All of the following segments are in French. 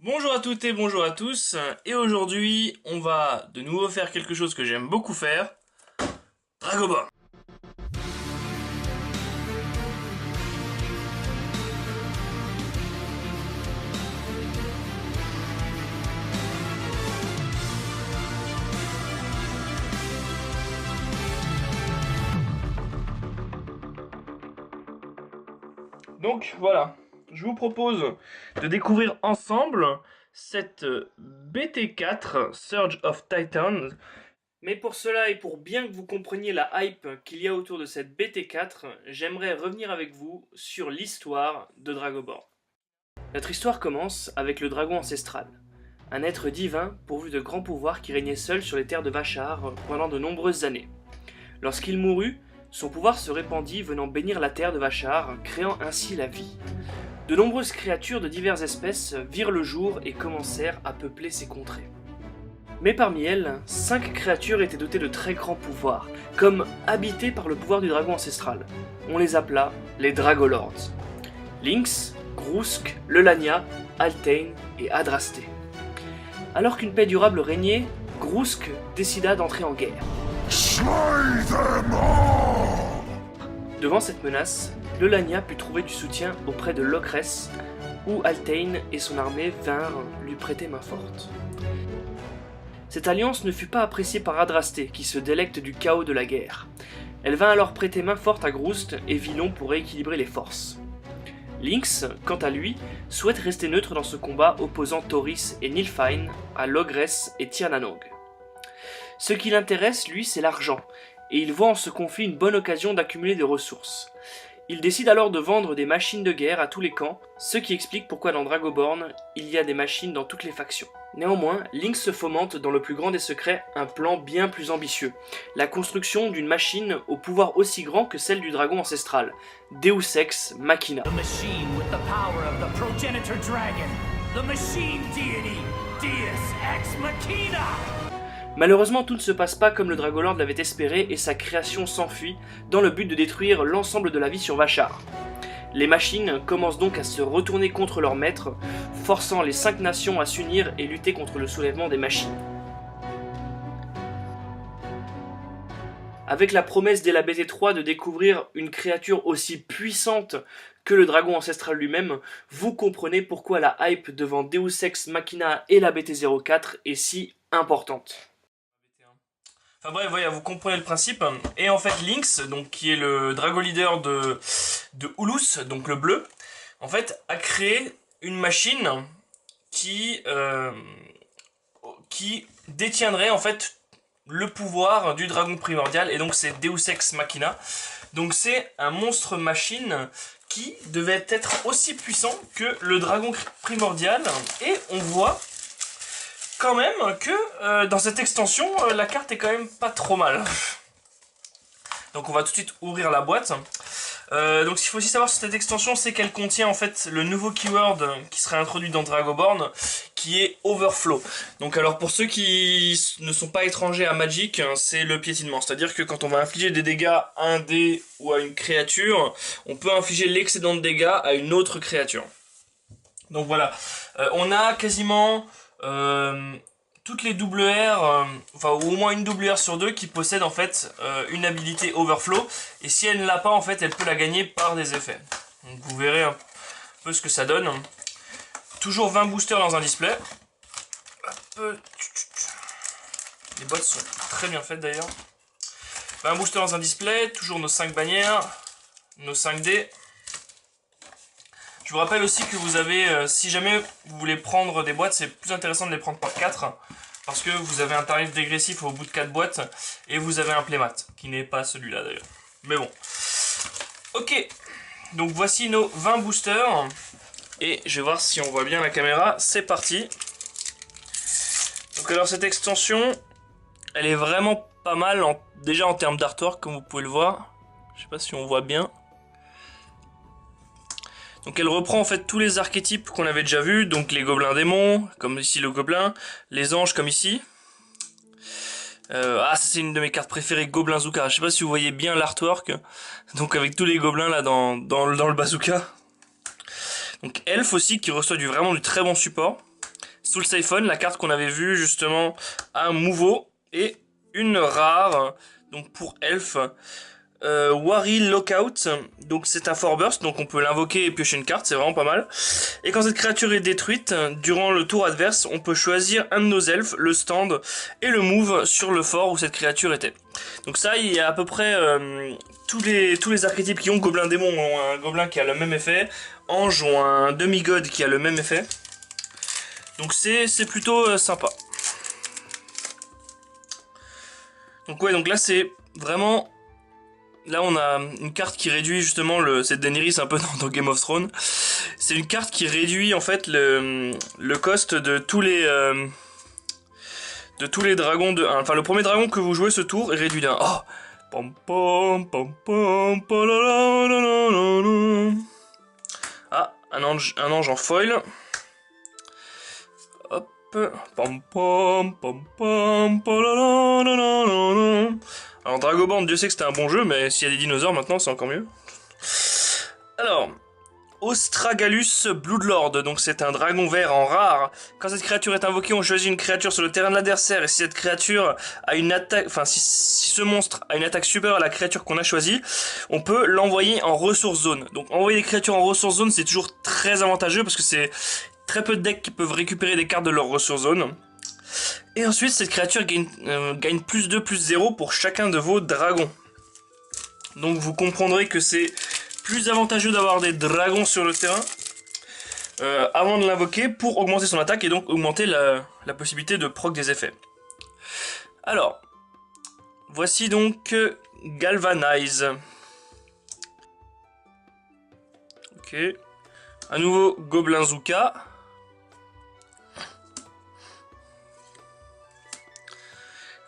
Bonjour à toutes et bonjour à tous, et aujourd'hui on va de nouveau faire quelque chose que j'aime beaucoup faire, Dragoball. Donc voilà, je vous propose de découvrir ensemble cette BT4 Surge of Titans. Mais pour cela et pour bien que vous compreniez la hype qu'il y a autour de cette BT4, j'aimerais revenir avec vous sur l'histoire de Dragoball. Notre histoire commence avec le dragon ancestral, un être divin pourvu de grands pouvoirs qui régnait seul sur les terres de Vashar pendant de nombreuses années. Lorsqu'il mourut, son pouvoir se répandit venant bénir la terre de Vashar, créant ainsi la vie. De nombreuses créatures de diverses espèces virent le jour et commencèrent à peupler ces contrées. Mais parmi elles, 5 créatures étaient dotées de très grands pouvoirs, comme habitées par le pouvoir du dragon ancestral. On les appela les Dragolords. Lynx, Grusk, Lelania, Altein et Adrasté. Alors qu'une paix durable régnait, Grusk décida d'entrer en guerre. Devant cette menace, Lelania put trouver du soutien auprès de Locres, où Altein et son armée vinrent lui prêter main forte. Cette alliance ne fut pas appréciée par Adrasté, qui se délecte du chaos de la guerre. Elle vint alors prêter main forte à Grusk et Villon pour rééquilibrer les forces. Lynx, quant à lui, souhaite rester neutre dans ce combat opposant Thoris et Nilfheim à Logresse et Tirnanog. Ce qui l'intéresse, lui, c'est l'argent, et il voit en ce conflit une bonne occasion d'accumuler des ressources. Il décide alors de vendre des machines de guerre à tous les camps, ce qui explique pourquoi dans Dragoborn, il y a des machines dans toutes les factions. Néanmoins, Lynx se fomente dans le plus grand des secrets un plan bien plus ambitieux, la construction d'une machine au pouvoir aussi grand que celle du dragon ancestral, Deus Ex Machina. The machine with the power of the progenitor dragon. The machine deity, Deus Ex Machina. Malheureusement, tout ne se passe pas comme le Dragolord l'avait espéré et sa création s'enfuit dans le but de détruire l'ensemble de la vie sur Vashar. Les machines commencent donc à se retourner contre leur maître, forçant les 5 nations à s'unir et lutter contre le soulèvement des machines. Avec la promesse dès la BT3 de découvrir une créature aussi puissante que le dragon ancestral lui-même, vous comprenez pourquoi la hype devant Deus Ex Machina et la BT04 est si importante. Enfin bref, voilà, vous comprenez le principe. Et en fait, Lynx, donc qui est le dragon leader de Ulus, donc le bleu, en fait, a créé une machine qui détiendrait en fait le pouvoir du dragon primordial, et donc c'est Deus Ex Machina. Donc c'est un monstre machine qui devait être aussi puissant que le dragon primordial, et on voit quand même que dans cette extension, la carte est quand même pas trop mal. Donc on va tout de suite ouvrir la boîte. Donc ce qu'il faut aussi savoir sur cette extension, c'est qu'elle contient en fait le nouveau keyword qui sera introduit dans Dragoborn, qui est Overflow. Donc alors pour ceux qui ne sont pas étrangers à Magic, c'est le piétinement. C'est-à-dire que quand on va infliger des dégâts à un dé ou à une créature, on peut infliger l'excédent de dégâts à une autre créature. Donc voilà, on a quasiment toutes les double R, enfin au moins une double R sur deux qui possède en fait une habilité Overflow, et si elle ne l'a pas en fait elle peut la gagner par des effets. Donc vous verrez un peu ce que ça donne. Toujours 20 boosters dans un display. Les boîtes sont très bien faites d'ailleurs. 20 boosters dans un display, toujours nos 5 bannières, nos 5 dés. Je vous rappelle aussi que vous avez, si jamais vous voulez prendre des boîtes, c'est plus intéressant de les prendre par 4, parce que vous avez un tarif dégressif au bout de 4 boîtes, et vous avez un playmat, qui n'est pas celui-là d'ailleurs. Mais bon. Ok, donc voici nos 20 boosters, et je vais voir si on voit bien la caméra, c'est parti. Donc alors cette extension, elle est vraiment pas mal, déjà en termes d'artwork, comme vous pouvez le voir. Je sais pas si on voit bien. Donc elle reprend en fait tous les archétypes qu'on avait déjà vus, donc les gobelins démons, comme ici le gobelin, les anges comme ici. Ça c'est une de mes cartes préférées, Gobelin Zouka. Je sais pas si vous voyez bien l'artwork, donc avec tous les gobelins là dans le bazooka. Donc Elf aussi qui reçoit vraiment du très bon support. Soul Siphon, la carte qu'on avait vue justement à Mouveau, et une rare, donc pour Elf, Wary Lockout, donc c'est un 4 burst, donc on peut l'invoquer et piocher une carte, c'est vraiment pas mal. Et quand cette créature est détruite, durant le tour adverse, on peut choisir un de nos elfes, le stand et le move sur le fort où cette créature était. Donc ça, il y a à peu près tous les archétypes qui ont Gobelin Démon ont un gobelin qui a le même effet, Ange ont un demi-god qui a le même effet. Donc c'est plutôt sympa. Donc ouais, donc là c'est vraiment... Là on a une carte qui réduit justement c'est Daenerys un peu dans Game of Thrones. C'est une carte qui réduit en fait le cost de tous les dragons de 1. Enfin le premier dragon que vous jouez ce tour est réduit d'un. Oh, pom pom pom pom pom. Ah, un ange en foil. Hop, pom pom pom pom pom. Alors Dragoband, Dieu sait que c'était un bon jeu, mais s'il y a des dinosaures maintenant, c'est encore mieux. Alors, Ostragalus Bloodlord, donc c'est un dragon vert en rare. Quand cette créature est invoquée, on choisit une créature sur le terrain de l'adversaire, et si cette créature a une attaque, enfin si ce monstre a une attaque supérieure à la créature qu'on a choisie, on peut l'envoyer en ressource zone. Donc envoyer des créatures en ressource zone, c'est toujours très avantageux, parce que c'est très peu de decks qui peuvent récupérer des cartes de leur ressource zone. Et ensuite, cette créature gagne plus 2, plus 0 pour chacun de vos dragons. Donc vous comprendrez que c'est plus avantageux d'avoir des dragons sur le terrain avant de l'invoquer pour augmenter son attaque et donc augmenter la possibilité de proc des effets. Alors, voici donc Galvanize. Ok. Un nouveau Gobelin Zuka.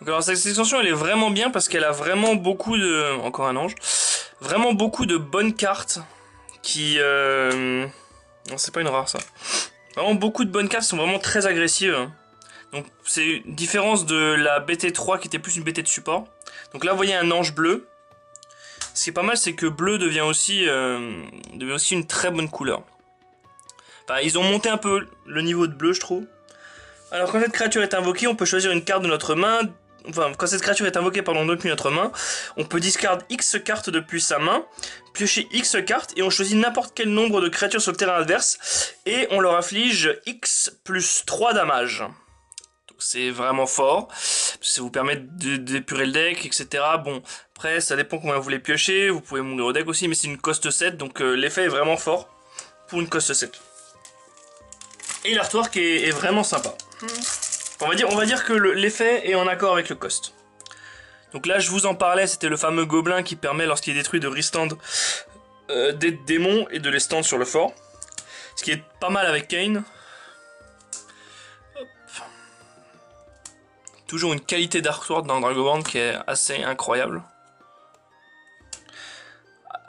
Donc alors cette extension elle est vraiment bien parce qu'elle a vraiment beaucoup de... Encore un ange. Vraiment beaucoup de bonnes cartes qui... Non c'est pas une rare ça. Vraiment beaucoup de bonnes cartes qui sont vraiment très agressives. Donc c'est une différence de la BT3 qui était plus une BT de support. Donc là vous voyez un ange bleu. Ce qui est pas mal c'est que bleu devient aussi une très bonne couleur. Enfin ils ont monté un peu le niveau de bleu je trouve. Alors quand cette créature est invoquée on peut choisir une carte de notre main. Enfin, quand cette créature est invoquée depuis notre main, on peut discard X cartes depuis sa main, piocher X cartes, et on choisit n'importe quel nombre de créatures sur le terrain adverse, et on leur inflige X plus 3 damage. Donc c'est vraiment fort, ça vous permet d'épurer le deck, etc. Bon, après, ça dépend combien vous voulez piocher, vous pouvez mourir au deck aussi, mais c'est une cost 7, donc l'effet est vraiment fort pour une cost 7. Et l'artwork est vraiment sympa. On va dire que l'effet est en accord avec le cost. Donc là, je vous en parlais, c'était le fameux gobelin qui permet, lorsqu'il est détruit, de restand des démons et de les stand sur le fort. Ce qui est pas mal avec Kane. Hop. Toujours une qualité d'artwork dans Dragoband qui est assez incroyable.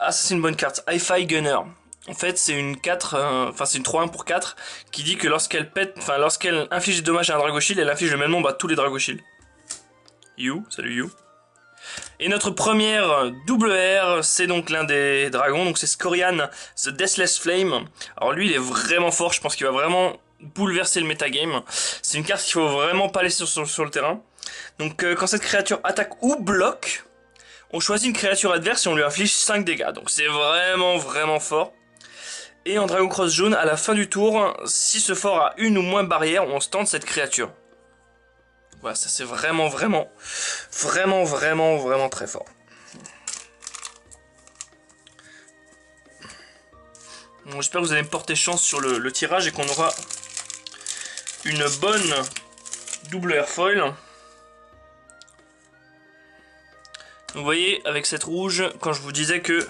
Ah, ça c'est une bonne carte. Hi-Fi Gunner. En fait, c'est une 4, enfin c'est une 3-1 pour 4 qui dit que lorsqu'elle inflige des dommages à un Dragoshield, elle inflige le même nombre à tous les Dragoshield. You, salut You. Et notre première double R, c'est donc l'un des dragons, donc c'est Scorian, The Deathless Flame. Alors lui, il est vraiment fort, je pense qu'il va vraiment bouleverser le metagame. C'est une carte qu'il faut vraiment pas laisser sur le terrain. Donc quand cette créature attaque ou bloque, on choisit une créature adverse et on lui inflige 5 dégâts. Donc c'est vraiment fort. Et en Dragon Cross jaune, à la fin du tour, si ce fort a une ou moins barrière, on stand cette créature. Voilà, ça c'est vraiment très fort. Bon, j'espère que vous allez me porter chance sur le tirage et qu'on aura une bonne double airfoil. Vous voyez, avec cette rouge, quand je vous disais que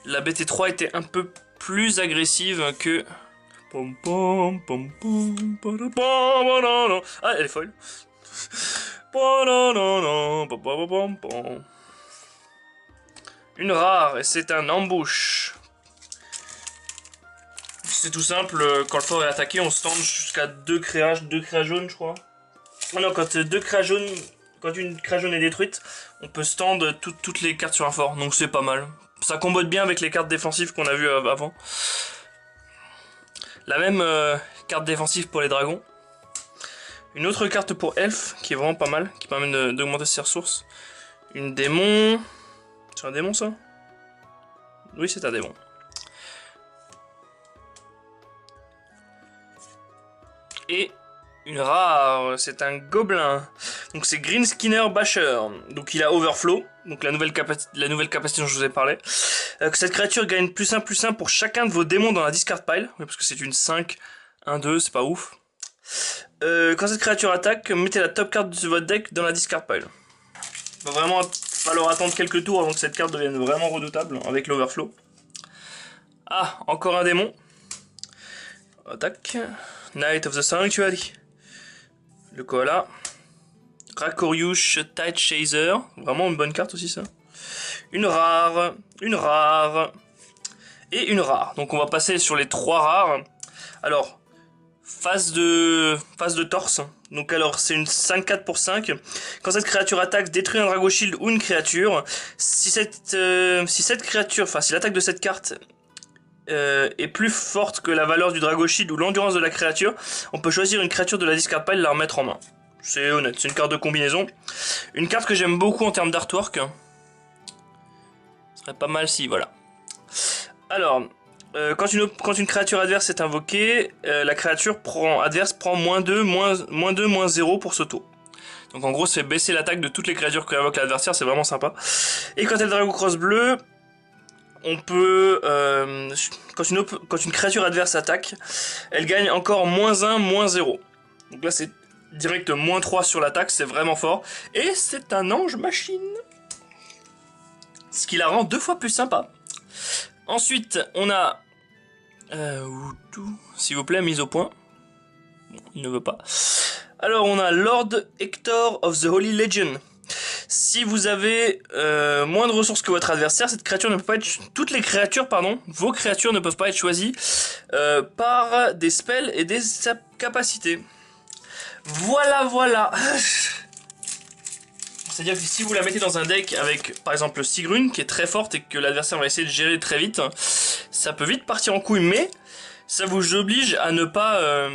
la BT3 était un peu plus agressive que... Ah, elle est folle. Une rare, et c'est un ambush. C'est tout simple, quand le fort est attaqué, on stand jusqu'à 2 créas jaunes, je crois. Ah non, quand une créa jaune est détruite, on peut stand toutes les cartes sur un fort, donc c'est pas mal. Ça combote bien avec les cartes défensives qu'on a vues avant. La même carte défensive pour les dragons. Une autre carte pour Elf qui est vraiment pas mal, qui permet d'augmenter ses ressources. Une démon. C'est un démon ça? Oui, c'est un démon. Et une rare, c'est un gobelin. Donc c'est Green Skinner Basher. Donc il a Overflow, donc la nouvelle capacité dont je vous ai parlé. Que cette créature gagne +1/+1 pour chacun de vos démons dans la discard pile. Oui, parce que c'est une 5, 1, 2, c'est pas ouf. Quand cette créature attaque, mettez la top carte de votre deck dans la discard pile. Il va vraiment falloir attendre quelques tours avant que cette carte devienne vraiment redoutable avec l'Overflow. Ah, encore un démon. Attaque. Knight of the Sanctuary. Le koala. Rakoriush Tide Chaser. Vraiment une bonne carte aussi ça. Une rare. Une rare. Et une rare. Donc on va passer sur les 3 rares. Alors, phase de torse. Donc alors c'est une 5/4 pour 5. Quand cette créature attaque, détruit un Drago Shield ou une créature. Si l'attaque de cette carte est plus forte que la valeur du Drago Shield ou l'endurance de la créature, on peut choisir une créature de la discard pile et la remettre en main. C'est honnête, c'est une carte de combinaison. Une carte que j'aime beaucoup en termes d'artwork. Ce serait pas mal si, voilà. Alors, quand une créature adverse est invoquée, la créature adverse prend -2, -0 pour ce tour. Donc en gros, ça fait baisser l'attaque de toutes les créatures que invoque l'adversaire, c'est vraiment sympa. Et quand elle Drago Cross bleu, on peut, quand une créature adverse attaque, elle gagne encore -1, -0. Donc là c'est direct -3 sur l'attaque, c'est vraiment fort. Et c'est un ange machine. Ce qui la rend 2 fois plus sympa. Ensuite, on a... s'il vous plaît, mise au point. Bon, il ne veut pas. Alors on a Lord Hector of the Holy Legion. Si vous avez moins de ressources que votre adversaire, cette créature ne peut pas être... Toutes les créatures, pardon, vos créatures ne peuvent pas être choisies par des spells et des capacités. Voilà, voilà. C'est-à-dire que si vous la mettez dans un deck avec, par exemple, Sigrun, qui est très forte et que l'adversaire va essayer de gérer très vite, ça peut vite partir en couille, mais ça vous oblige à ne pas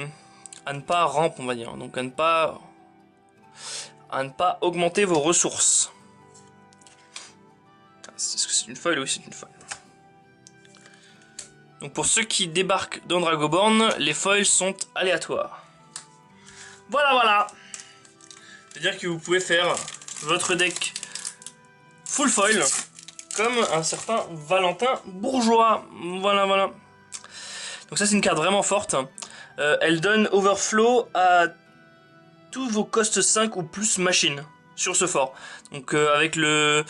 ramp, on va dire. Donc à ne pas augmenter vos ressources. Est-ce que c'est une foil? Oui, c'est une foil. Donc pour ceux qui débarquent dans Dragonborn, les foils sont aléatoires. Voilà, voilà. C'est-à-dire que vous pouvez faire votre deck full foil, comme un certain Valentin Bourgeois. Voilà, voilà. Donc ça, c'est une carte vraiment forte. Elle donne Overflow à tous vos cost 5 ou plus machines sur ce fort. Donc avec le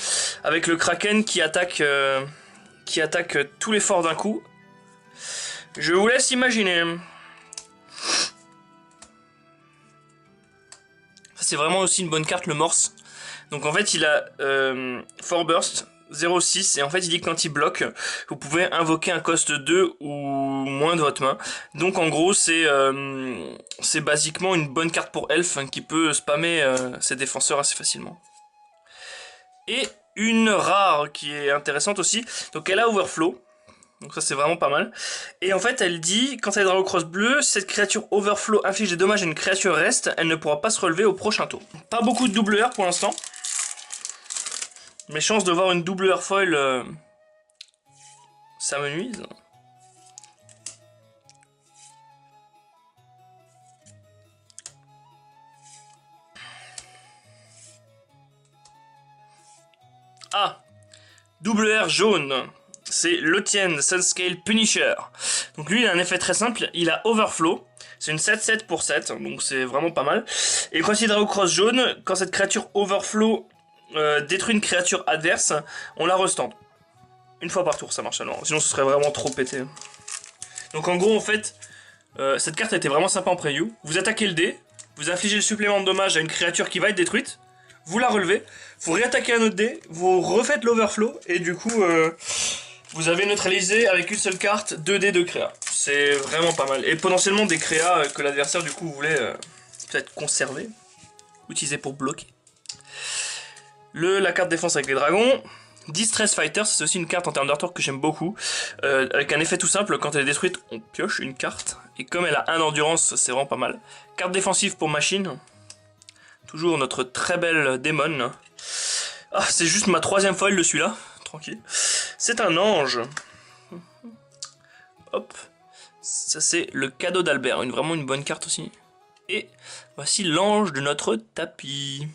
Kraken qui attaque tous les forts d'un coup. Je vous laisse imaginer. Ça c'est vraiment aussi une bonne carte, le Morse. Donc en fait il a Fort Burst 0,6 et en fait il dit que quand il bloque, vous pouvez invoquer un cost 2 ou moins de votre main. Donc en gros c'est basiquement une bonne carte pour Elf qui peut spammer ses défenseurs assez facilement. Et une rare qui est intéressante aussi, donc elle a Overflow. Donc ça c'est vraiment pas mal. Et en fait elle dit, quand elle est Drago Cross bleu, si cette créature Overflow inflige des dommages à une créature reste, elle ne pourra pas se relever au prochain tour. Pas beaucoup de double R pour l'instant. Mes chances de voir une double R foil, ça me nuise. Ah, double R jaune. C'est Lothian Sunscale Punisher. Donc lui il a un effet très simple, il a Overflow. C'est une 7/7 pour 7, donc c'est vraiment pas mal. Et quand il est Drago Cross jaune, quand cette créature Overflow détruit une créature adverse, on la restand. Une fois par tour, ça marche alors. Sinon ce serait vraiment trop pété. Donc en gros en fait, cette carte a été vraiment sympa en preview. Vous attaquez le dé, vous infligez le supplément de dommage à une créature qui va être détruite. Vous la relevez, vous réattaquez un autre dé, vous refaites l'Overflow et du coup vous avez neutralisé avec une seule carte 2 dés de créa. C'est vraiment pas mal. Et potentiellement des créas que l'adversaire du coup voulait peut-être conserver, utiliser pour bloquer. La carte défense avec les dragons. Distress Fighter, c'est aussi une carte en termes d'artwork que j'aime beaucoup. Avec un effet tout simple, quand elle est détruite, on pioche une carte. Et comme elle a 1 d'endurance, c'est vraiment pas mal. Carte défensive pour machine. Toujours notre très belle démon. Ah, c'est juste ma 3e foil de celui-là. Tranquille. C'est un ange. Hop. Ça c'est le cadeau d'Albert. Vraiment une bonne carte aussi. Et voici l'ange de notre tapis.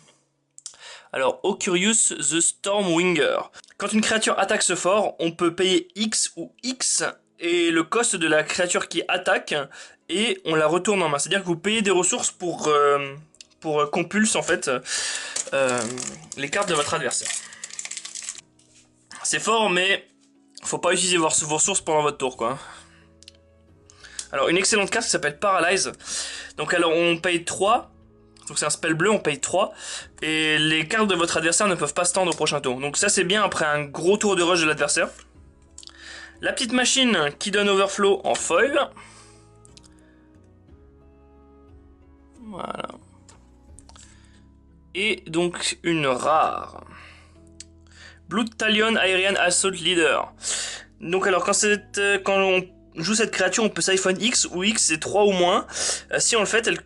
Alors, Ocurius the Stormwinger. Quand une créature attaque ce fort, on peut payer X ou X et le cost de la créature qui attaque et on la retourne en main. C'est-à-dire que vous payez des ressources pour compulse en fait les cartes de votre adversaire. C'est fort, mais faut pas utiliser vos ressources pendant votre tour, quoi. Alors, une excellente carte qui s'appelle Paralyze. Donc, alors, on paye 3. Donc, c'est un spell bleu, on paye 3. Et les cartes de votre adversaire ne peuvent pas stand au prochain tour. Donc, ça, c'est bien après un gros tour de rush de l'adversaire. La petite machine qui donne Overflow en foil. Voilà. Et donc, une rare. Blood Talion Aerian Assault Leader. Donc, alors, quand on joue cette créature, on peut siphon X, où X c'est 3 ou moins. Si on le fait, elle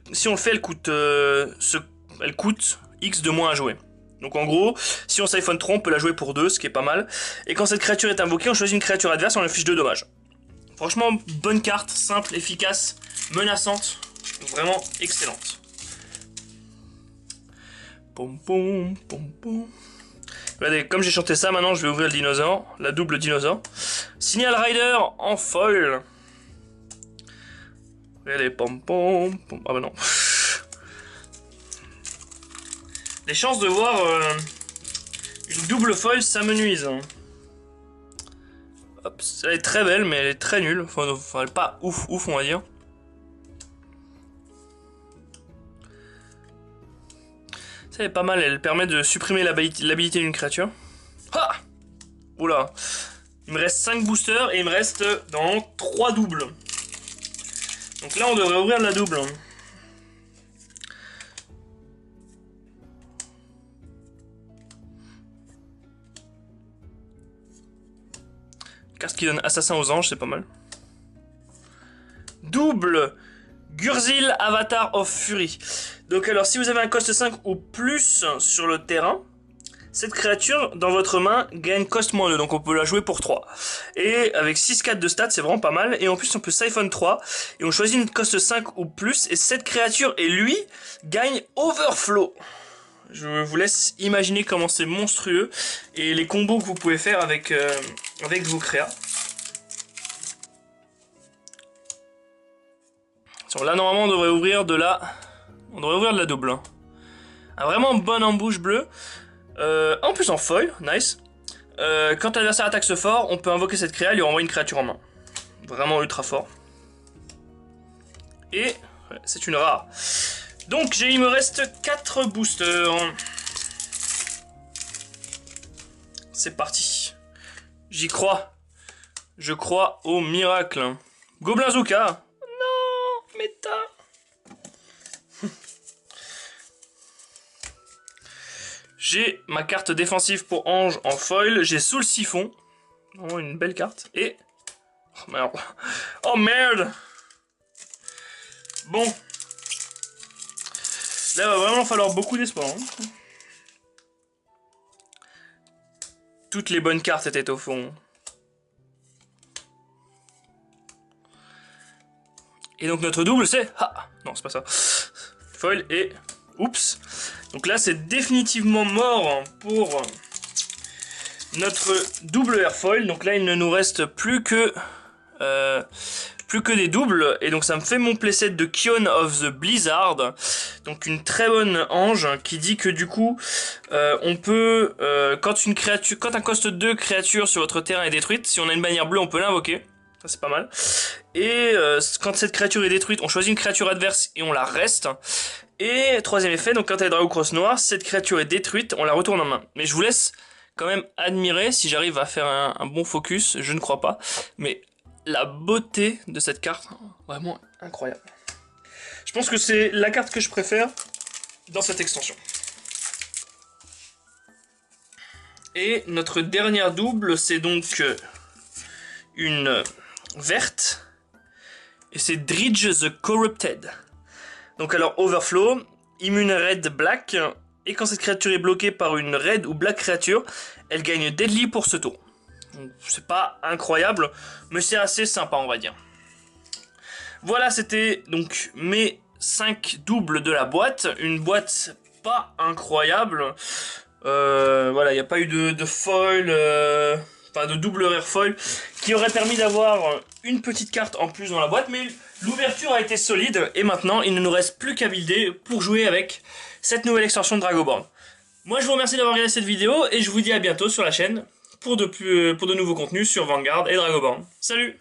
coûte X de moins à jouer. Donc en gros, si on siphon 3, on peut la jouer pour 2, ce qui est pas mal. Et quand cette créature est invoquée, on choisit une créature adverse, on affiche 2 dommages. Franchement, bonne carte, simple, efficace, menaçante, vraiment excellente. Pom pom pom pom. Regardez, comme j'ai chanté ça, maintenant je vais ouvrir le dinosaure, la double dinosaure. Signal Rider en foil. Regardez, pom pom pom. Ah bah non. Les chances de voir une double foil, ça me nuise. Hop, elle est très belle, mais elle est très nulle. Enfin, elle est pas ouf, on va dire. Ça est pas mal, elle permet de supprimer l'habilité d'une créature. Ah! Oula! Il me reste 5 boosters et il me reste dans 3 doubles. Donc là, on devrait ouvrir la double. Carte qui donne Assassin aux anges, c'est pas mal. Double Gurzil Avatar of Fury. Donc alors, si vous avez un cost 5 ou plus sur le terrain, cette créature, dans votre main, gagne cost -2, donc on peut la jouer pour 3. Et avec 6-4 de stats, c'est vraiment pas mal. Et en plus, on peut siphon 3, et on choisit une cost 5 ou plus, et cette créature, et lui, gagne Overflow. Je vous laisse imaginer comment c'est monstrueux, et les combos que vous pouvez faire avec vos créas. Là, normalement, on devrait ouvrir de la double. Hein. Un vraiment bon embouche bleu. En plus en foil, nice. Quand l'adversaire attaque ce fort, on peut invoquer cette créa et lui renvoyer une créature en main. Vraiment ultra fort. Et ouais, c'est une rare. Donc il me reste 4 boosters. C'est parti. J'y crois. Je crois au miracle. Goblinzooka. Non, méta. J'ai ma carte défensive pour Ange en foil. J'ai Sous le Siphon. Vraiment une belle carte. Et... oh merde. Oh merde. Bon. Là, il va vraiment falloir beaucoup d'espoir. Hein. Toutes les bonnes cartes étaient au fond. Et donc notre double c'est... ah non, c'est pas ça. Foil et... oups. Donc là, c'est définitivement mort pour notre double airfoil. Donc là, il ne nous reste plus que des doubles. Et donc, ça me fait mon playset de Kion of the Blizzard. Donc, une très bonne ange qui dit que du coup, on peut, quand un cost 2 créature sur votre terrain est détruite, si on a une bannière bleue, on peut l'invoquer. Ça, c'est pas mal. Et quand cette créature est détruite, on choisit une créature adverse et on la reste. Et troisième effet, donc quand elle est Dragon Cross noir, cette créature est détruite, on la retourne en main. Mais je vous laisse quand même admirer si j'arrive à faire un bon focus, je ne crois pas. Mais la beauté de cette carte, vraiment incroyable. Je pense que c'est la carte que je préfère dans cette extension. Et notre dernière double, c'est donc une verte. Et c'est Dredge the Corrupted. Donc alors Overflow, immune Red Black. Et quand cette créature est bloquée par une Red ou Black créature, elle gagne Deadly pour ce tour. C'est pas incroyable, mais c'est assez sympa on va dire. Voilà, c'était donc mes 5 doubles de la boîte. Une boîte pas incroyable. Voilà, il n'y a pas eu de foil, enfin de double rare foil, qui aurait permis d'avoir une petite carte en plus dans la boîte. Mais l'ouverture a été solide et maintenant il ne nous reste plus qu'à builder pour jouer avec cette nouvelle extension de Dragonborn. Moi je vous remercie d'avoir regardé cette vidéo et je vous dis à bientôt sur la chaîne pour de nouveaux contenus sur Vanguard et Dragonborn. Salut!